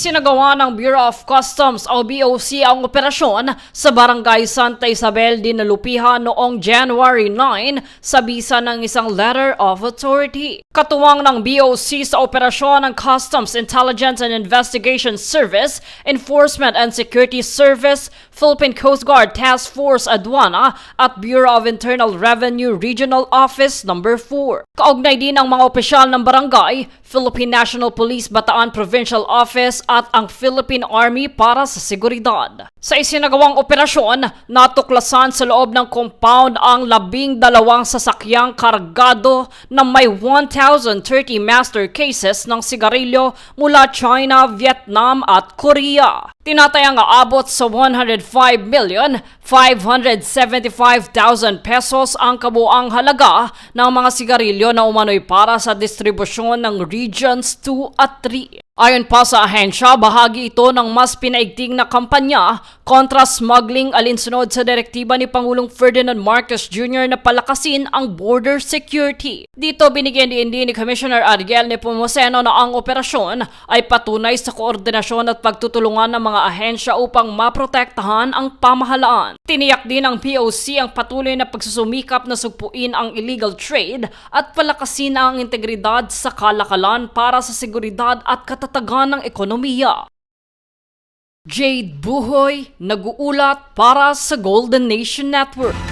Isinagawa ng Bureau of Customs o BOC ang operasyon sa Barangay Santa Isabel Dinalupihan noong January 9 sa bisa ng isang letter of authority. Katuwang ng BOC sa operasyon ng Customs Intelligence and Investigation Service, Enforcement and Security Service, Philippine Coast Guard Task Force Aduana at Bureau of Internal Revenue Regional Office No. 4. Kaugnay din ang mga opisyal ng barangay, Philippine National Police Bataan Provincial Office at ang Philippine Army para sa seguridad. Sa isinagawang operasyon, natuklasan sa loob ng compound ang 12 sasakyang kargado na may 1,030 master cases ng sigarilyo mula China, Vietnam at Korea. Tinatayang aabot sa 105,575,000 pesos ang kabuang halaga ng mga sigarilyo na umano'y para sa distribusyon ng Regions 2 at 3. Ayon pa sa ahensya, bahagi ito ng mas pinaigting na kampanya kontra smuggling alinsunod sa direktiba ni Pangulong Ferdinand Marcos Jr. na palakasin ang border security. Dito binigyan din ni Commissioner Ariel Nepomuceno na ang operasyon ay patunay sa koordinasyon at pagtutulungan ng mga ahensya upang maprotektahan ang pamahalaan. Tiniyak din ng POC ang patuloy na pagsusumikap na sugpuin ang illegal trade at palakasin ang integridad sa kalakalan para sa seguridad at katatagan ng ekonomiya. Jade Buhoy, nag-uulat para sa Golden Nation Network.